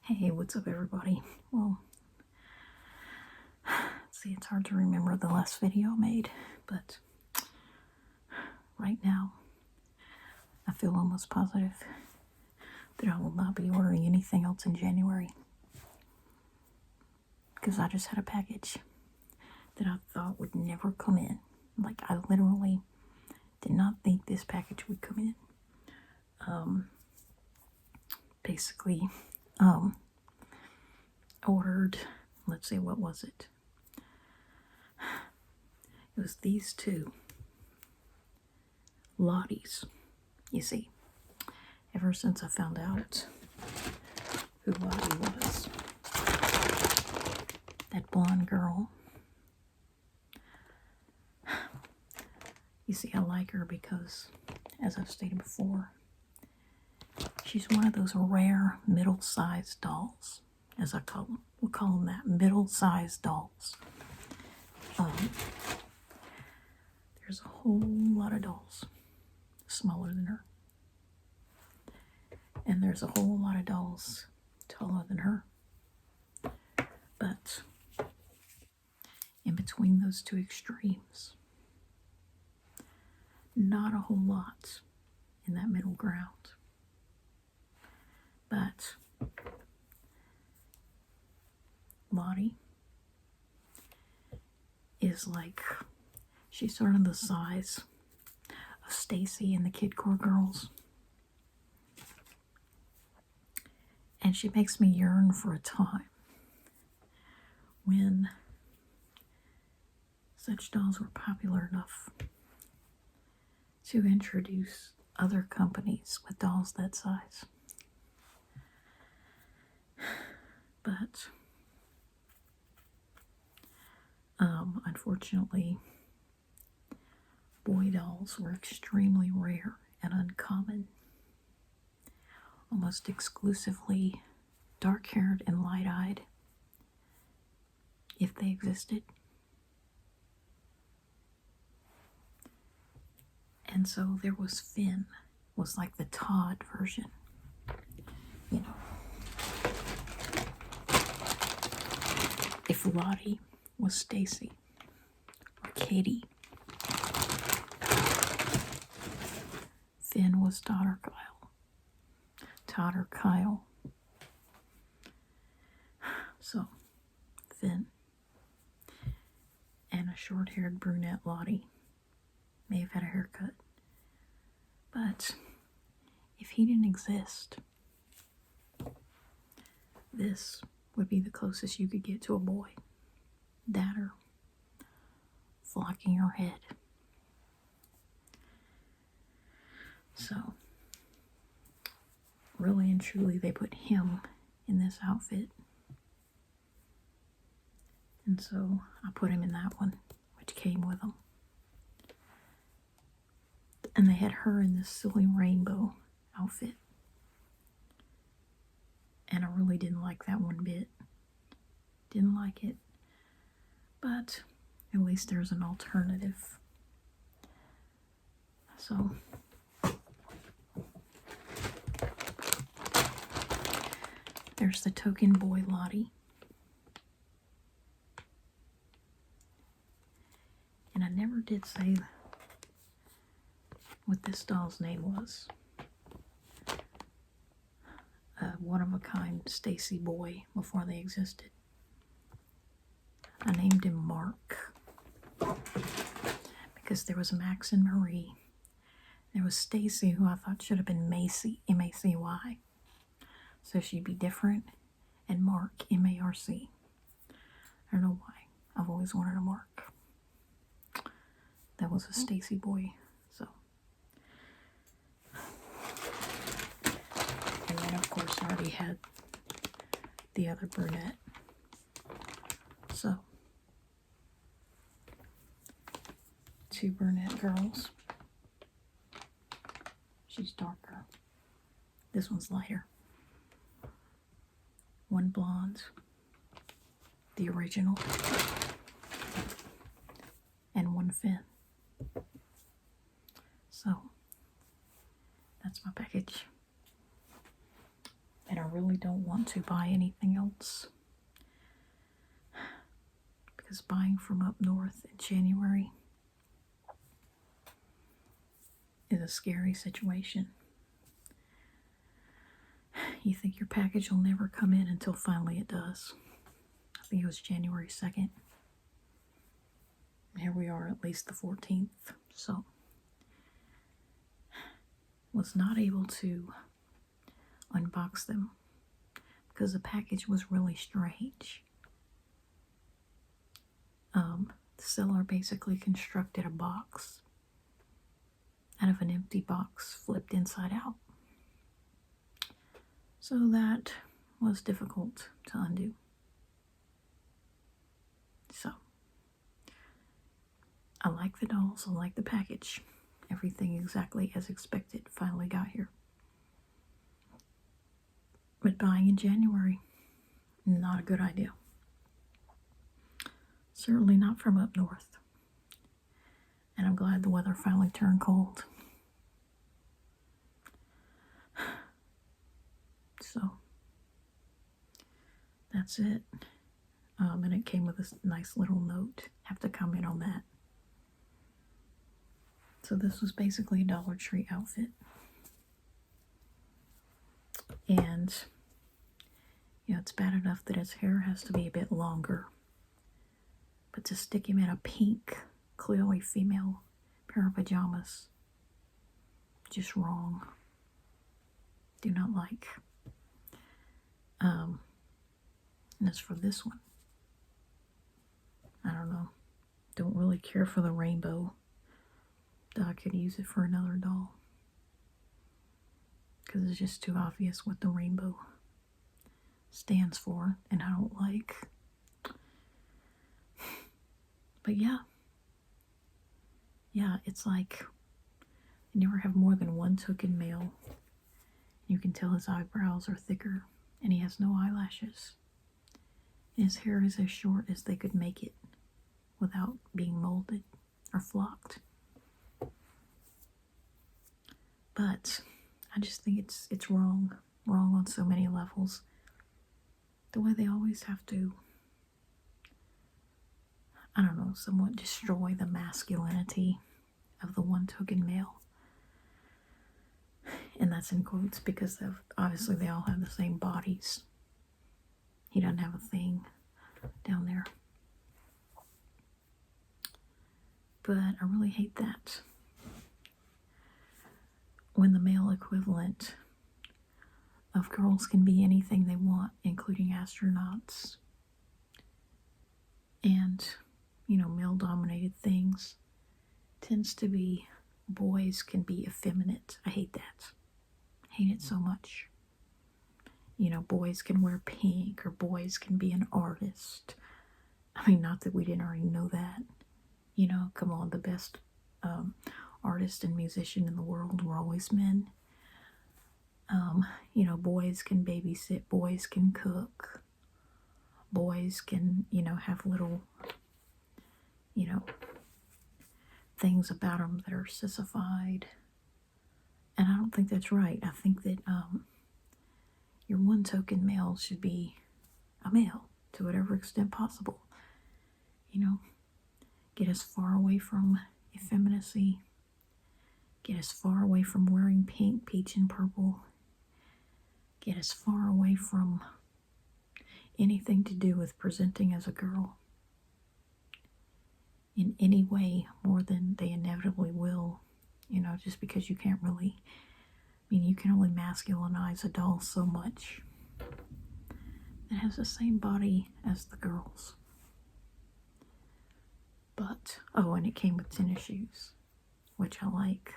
Hey, what's up everybody? Well, see, it's hard to remember the last video I made, but right now I feel almost positive that I will not be ordering anything else in January because I just had a package that I thought would never come in. Like, I literally did not think this package would come in. Basically, ordered, let's see, what was it? It was these two Lotties. You see, ever since I found out who Lottie was, that blonde girl, you see, I like her because, as I've stated before, she's one of those rare middle-sized dolls, as I call them. We'll call them that, middle-sized dolls. There's a whole lot of dolls smaller than her. And there's a whole lot of dolls taller than her. But in between those two extremes, not a whole lot in that middle ground. But Lottie is like, she's sort of the size of Stacy and the Kid Core girls. And she makes me yearn for a time when such dolls were popular enough to introduce other companies with dolls that size. But unfortunately, boy dolls were extremely rare and uncommon. Almost exclusively dark-haired and light-eyed, if they existed. And so there was Finn, was like the Todd version, you know. If Lottie was Stacy or Katie, Finn was Todd or Kyle. So, Finn and a short-haired brunette Lottie may have had a haircut. But if he didn't exist, this would be the closest you could get to a boy. That or flocking your head. So, really and truly, they put him in this outfit. And so I put him in that one, which came with him. And they had her in this silly rainbow outfit. And I really didn't like that one bit. Didn't like it. But at least there's an alternative. So there's the token boy Lottie. And I never did say what this doll's name was. One-of-a-kind Stacy boy before they existed. I named him Mark because there was Max and Marie. There was Stacy, who I thought should have been Macy, M-A-C-Y. So she'd be different. And Mark, M-A-R-C. I don't know why. I've always wanted a Mark. That was a Stacy boy. So. And then, of course, I already had the other brunette. So, two brunette girls. She's darker. This one's lighter. One blonde, the original, and one Finn. So, that's my package. And I really don't want to buy anything else. Because buying from up north in January is a scary situation. You think your package will never come in until finally it does. I think it was January 2nd. Here we are, at least the 14th. So, was not able to unbox them because the package was really strange. The seller basically constructed a box out of an empty box flipped inside out. So that was difficult to undo. So, I like the dolls, I like the package. Everything exactly as expected finally got here. But buying in January, not a good idea. Certainly not from up north. And I'm glad the weather finally turned cold. So, that's it. And it came with a nice little note. Have to comment on that. So this was basically a Dollar Tree outfit. And, it's bad enough that his hair has to be a bit longer. But to stick him in a pink, clearly female pair of pajamas, just wrong. Do not like. And as for this one, I don't know. Don't really care for the rainbow. I could use it for another doll. Because it's just too obvious what the rainbow stands for, and I don't like. But yeah, it's like you never have more than one token male. You can tell his eyebrows are thicker, and he has no eyelashes. And his hair is as short as they could make it without being molded or flocked. But I just think it's wrong on so many levels. The way they always have to, I don't know, somewhat destroy the masculinity of the one token male. And that's in quotes because obviously they all have the same bodies. He doesn't have a thing down there. But I really hate that. When the male equivalent of girls can be anything they want, including astronauts and, male-dominated things, tends to be boys can be effeminate. I hate that. I hate it so much. Boys can wear pink, or boys can be an artist. I mean, not that we didn't already know that. Come on, the best artist and musician in the world were always men. Boys can babysit, boys can cook, boys can, have little, things about them that are sissified. And I don't think that's right. I think that your one token male should be a male to whatever extent possible. Get as far away from effeminacy. Get as far away from wearing pink, peach, and purple. Get as far away from anything to do with presenting as a girl in any way more than they inevitably will, just because you can't really, you can only masculinize a doll so much. It has the same body as the girls. But, and it came with tennis shoes, which I like.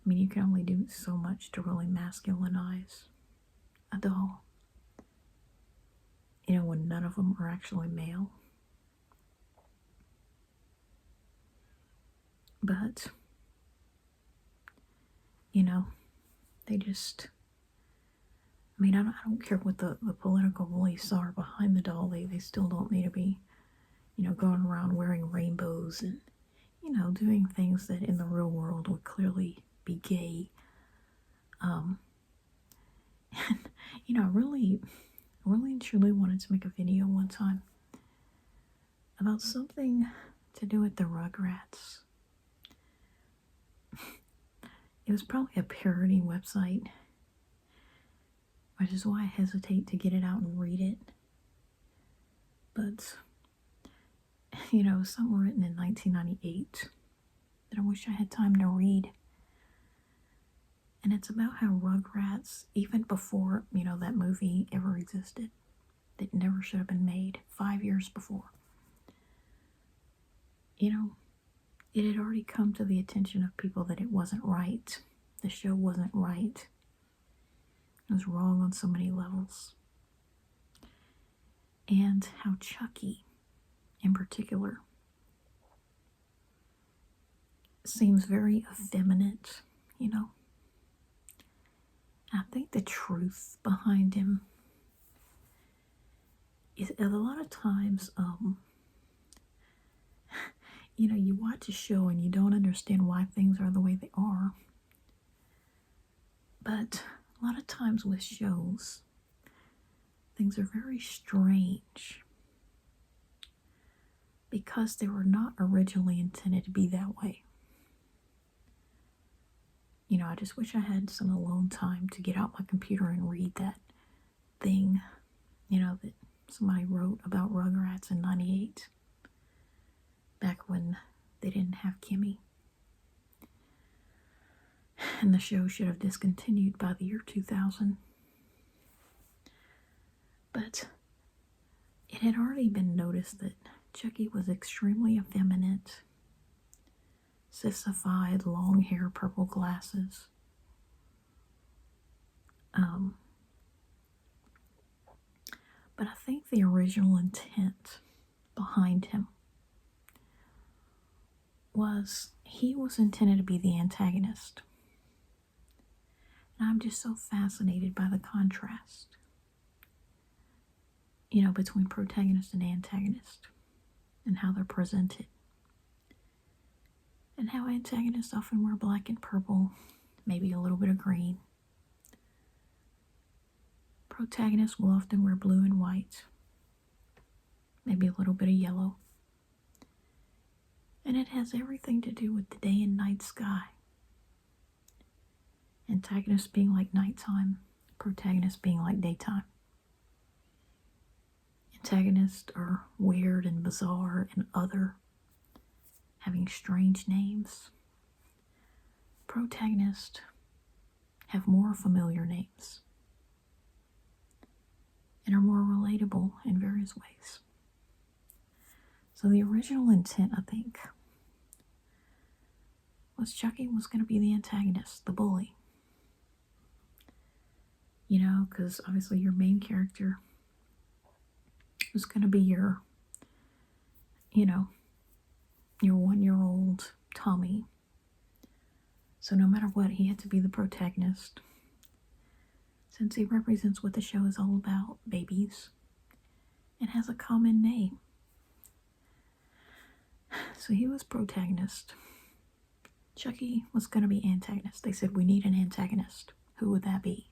You can only do so much to really masculinize a doll. When none of them are actually male. But, they just, I don't care what the political beliefs are behind the doll. They still don't need to be, going around wearing rainbows and, doing things that in the real world would clearly be gay. And, I really, really and truly wanted to make a video one time about something to do with the Rugrats. It was probably a parody website, which is why I hesitate to get it out and read it. But, something written in 1998 that I wish I had time to read. And it's about how Rugrats, even before, that movie ever existed, that never should have been made 5 years before, it had already come to the attention of people that it wasn't right. The show wasn't right. It was wrong on so many levels. And how Chucky, in particular, seems very effeminate, I think the truth behind him is a lot of times, you watch a show and you don't understand why things are the way they are. But a lot of times with shows, things are very strange because they were not originally intended to be that way. I just wish I had some alone time to get out my computer and read that thing, that somebody wrote about Rugrats in 98, back when they didn't have Kimmy. And the show should have discontinued by the year 2000. But it had already been noticed that Chucky was extremely effeminate, sissified, long hair, purple glasses. But I think the original intent behind him was he was intended to be the antagonist. And I'm just so fascinated by the contrast, between protagonist and antagonist and how they're presented. And how antagonists often wear black and purple, maybe a little bit of green. Protagonists will often wear blue and white, maybe a little bit of yellow. And it has everything to do with the day and night sky. Antagonists being like nighttime, protagonists being like daytime. Antagonists are weird and bizarre and other, having strange names. Protagonists have more familiar names and are more relatable in various ways. So the original intent, I think, was Chucky was going to be the antagonist, the bully. Because obviously your main character was going to be your 1-year-old Tommy. So no matter what, he had to be the protagonist, since he represents what the show is all about, babies, and has a common name. So he was protagonist. Chucky was going to be antagonist. They said, we need an antagonist. Who would that be?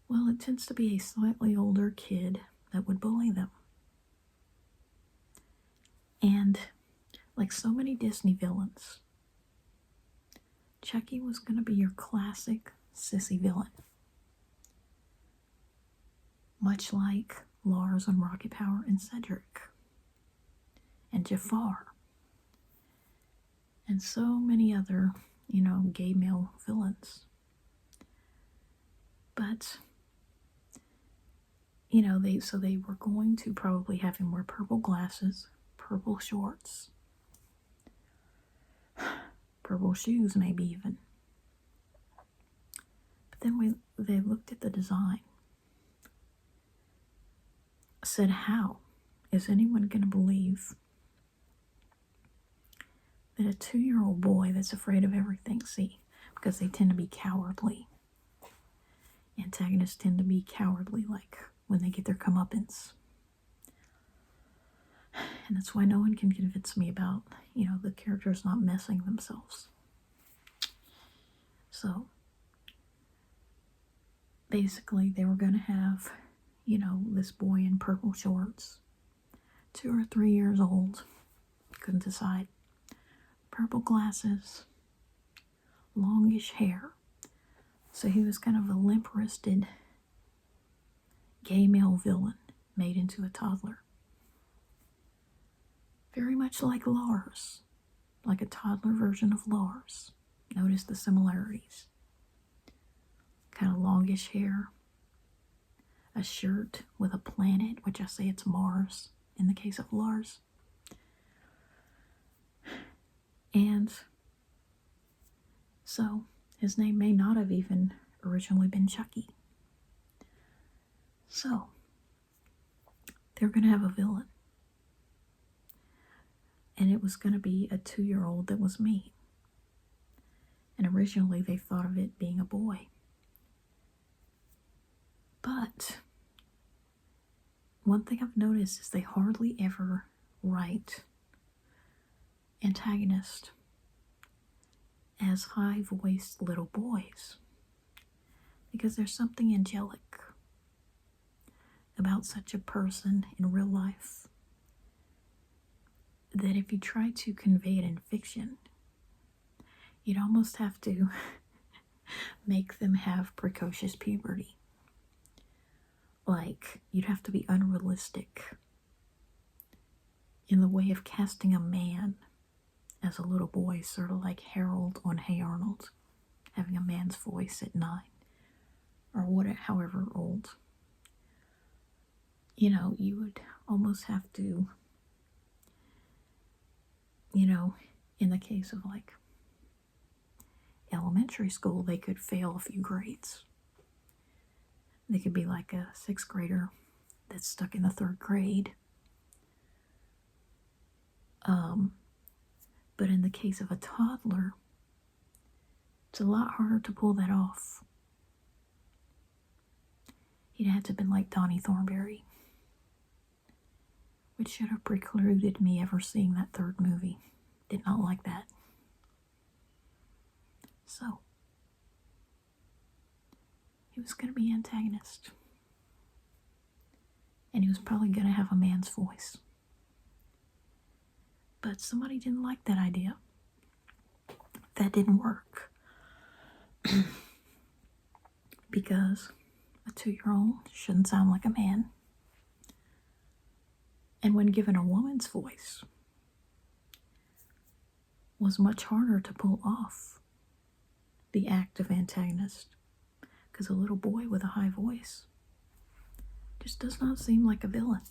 Well, it tends to be a slightly older kid that would bully them. And like so many Disney villains, Chucky was going to be your classic sissy villain. Much like Lars on Rocket Power and Cedric and Jafar and so many other, gay male villains. But, they were going to probably have him wear purple glasses, purple shorts, purple shoes maybe even. But then they looked at the design, said, how is anyone going to believe that a 2-year-old boy that's afraid of everything, because they tend to be cowardly. Antagonists tend to be cowardly, like when they get their comeuppance. And that's why no one can convince me about, the characters not messing themselves. So, basically they were going to have, this boy in purple shorts, 2 or 3 years old, couldn't decide, purple glasses, longish hair. So he was kind of a limp-wristed gay male villain made into a toddler. Very much like Lars, like a toddler version of Lars. Notice the similarities. Kind of longish hair, a shirt with a planet, which I say it's Mars in the case of Lars. And so his name may not have even originally been Chucky. So they're going to have a villain. And it was going to be a 2-year-old that was me. And originally they thought of it being a boy. But one thing I've noticed is they hardly ever write antagonists as high-voiced little boys, because there's something angelic about such a person in real life that if you try to convey it in fiction, you'd almost have to make them have precocious puberty. Like, you'd have to be unrealistic in the way of casting a man as a little boy, sort of like Harold on Hey Arnold, having a man's voice at 9, or however old. You would almost have to, in the case of like elementary school, they could fail a few grades. They could be like a 6th grader that's stuck in the 3rd grade. But in the case of a toddler, it's a lot harder to pull that off. He'd have to have been like Donnie Thornberry, which should have precluded me ever seeing that 3rd movie. Did not like that. So, he was going to be antagonist. And he was probably going to have a man's voice. But somebody didn't like that idea. That didn't work. Because a 2-year-old shouldn't sound like a man. And when given a woman's voice, was much harder to pull off the act of antagonist. Because a little boy with a high voice just does not seem like a villain.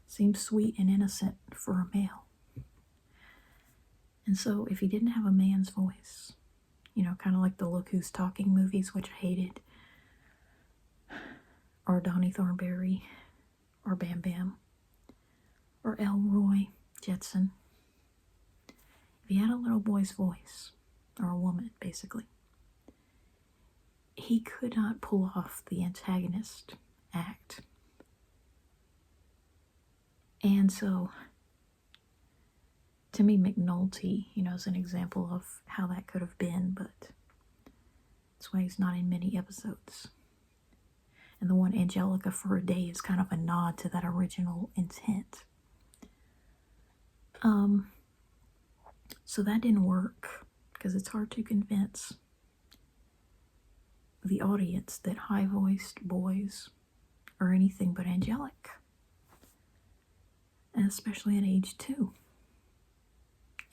Seems sweet and innocent for a male. And so if he didn't have a man's voice, kind of like the Look Who's Talking movies, which I hated, or Donnie Thornberry, or Bam Bam, or Elroy Jetson. If he had a little boy's voice, or a woman, basically, he could not pull off the antagonist act. And so, to me, McNulty, is an example of how that could have been, but that's why he's not in many episodes. And the one Angelica for a Day is kind of a nod to that original intent. So that didn't work, because it's hard to convince the audience that high-voiced boys are anything but angelic. And especially at age 2.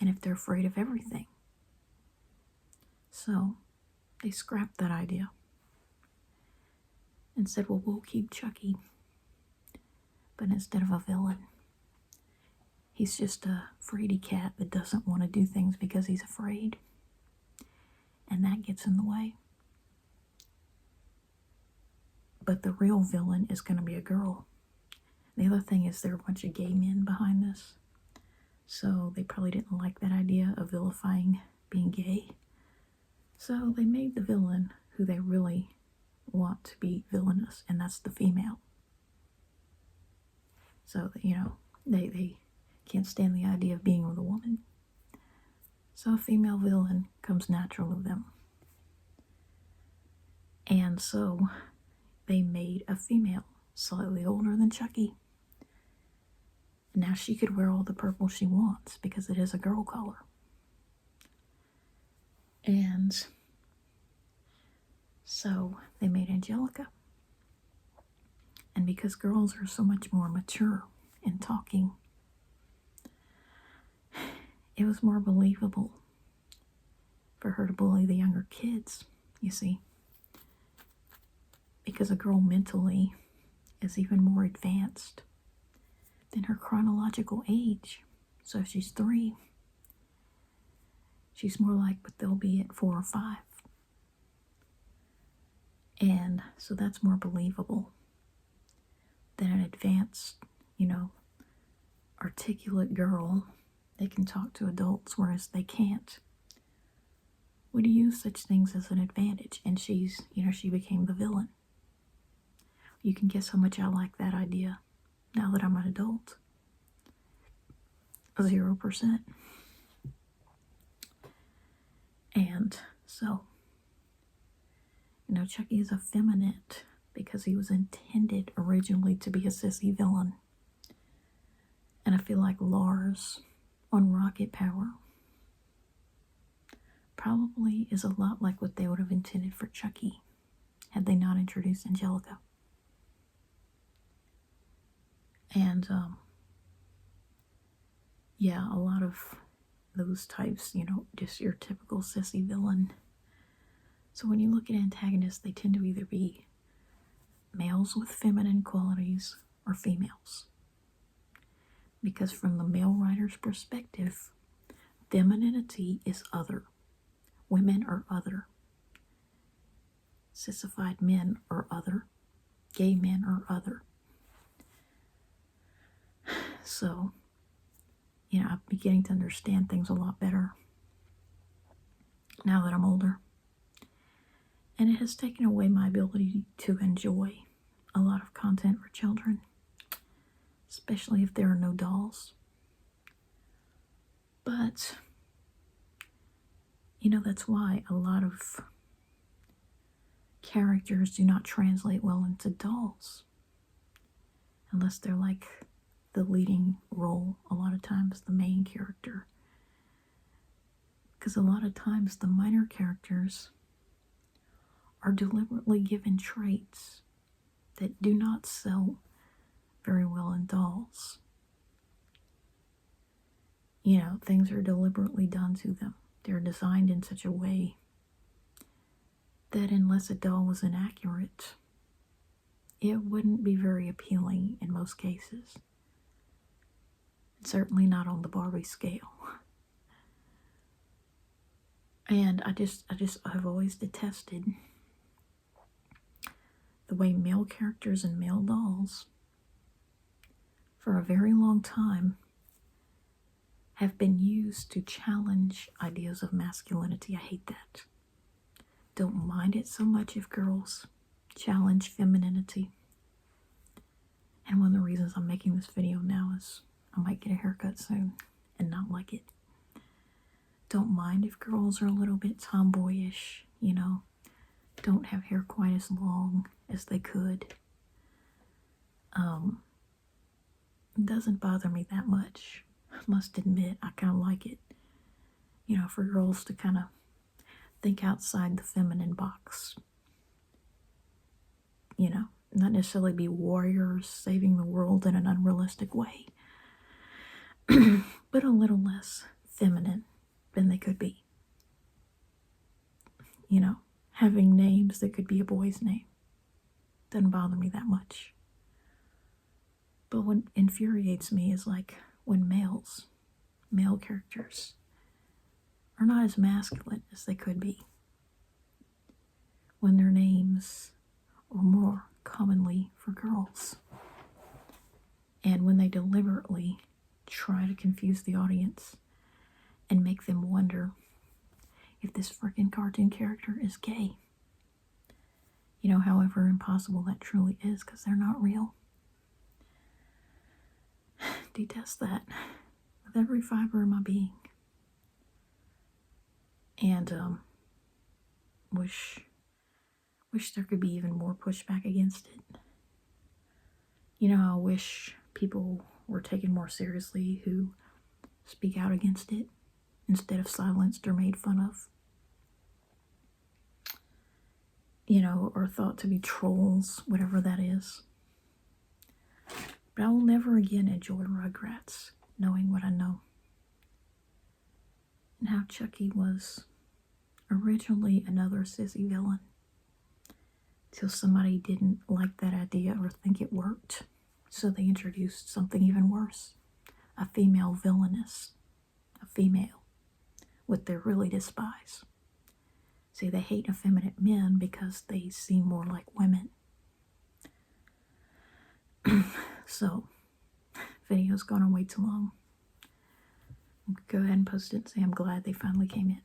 And if they're afraid of everything. So, they scrapped that idea. And said, well, we'll keep Chucky. But instead of a villain, he's just a fraidy cat that doesn't want to do things because he's afraid. And that gets in the way. But the real villain is going to be a girl. The other thing is there are a bunch of gay men behind this. So they probably didn't like that idea of vilifying being gay. So they made the villain who they really want to be villainous, and that's the female. So, they can't stand the idea of being with a woman. So a female villain comes natural to them. And so they made a female slightly older than Chucky. Now she could wear all the purple she wants because it is a girl color. And so they made Angelica. And because girls are so much more mature in talking, it was more believable for her to bully the younger kids, you see. Because a girl mentally is even more advanced than her chronological age. So if she's 3, she's more like what they'll be at 4 or 5. And so that's more believable than an advanced, articulate girl that can talk to adults, whereas they can't. Would use such things as an advantage. And she became the villain. You can guess how much I like that idea now that I'm an adult. 0%. And so, Chucky is effeminate because he was intended originally to be a sissy villain. And I feel like Lars on Rocket Power probably is a lot like what they would have intended for Chucky had they not introduced Angelica. And, a lot of those types, just your typical sissy villain. So when you look at antagonists, they tend to either be males with feminine qualities or females. Because from the male writer's perspective, femininity is other. Women are other. Sissified men are other. Gay men are other. So, I'm beginning to understand things a lot better now that I'm older. And it has taken away my ability to enjoy a lot of content for children, especially if there are no dolls. But, that's why a lot of characters do not translate well into dolls. Unless they're like the leading role, a lot of times the main character. Because a lot of times the minor characters are deliberately given traits that do not sell very well in dolls. Things are deliberately done to them. They're designed in such a way that unless a doll was inaccurate, it wouldn't be very appealing in most cases. Certainly not on the Barbie scale. And I've always detested the way male characters and male dolls, for a very long time, have been used to challenge ideas of masculinity. I hate that. Don't mind it so much if girls challenge femininity. And one of the reasons I'm making this video now is I might get a haircut soon and not like it. Don't mind if girls are a little bit tomboyish, don't have hair quite as long as they could. It doesn't bother me that much. I must admit, I kind of like it, for girls to kind of think outside the feminine box. Not necessarily be warriors saving the world in an unrealistic way, but a little less feminine than they could be. Having names that could be a boy's name doesn't bother me that much. But what infuriates me is like when male characters, are not as masculine as they could be. When their names are more commonly for girls. And when they deliberately try to confuse the audience and make them wonder if this freaking cartoon character is gay. However impossible that truly is, because they're not real. Detest that with every fiber of my being. And wish Wish there could be even more pushback against it. You know, I wish people were taken more seriously who speak out against it instead of silenced or made fun of. You know, or thought to be trolls, whatever that is. But I will never again enjoy Rugrats, knowing what I know. And how Chucky was originally another sissy villain. Till somebody didn't like that idea or think it worked. So they introduced something even worse. A female villainess. A female. What they really despise. See, they hate effeminate men because they seem more like women. So, video's gone on way too long. Go ahead and post it and say I'm glad they finally came in.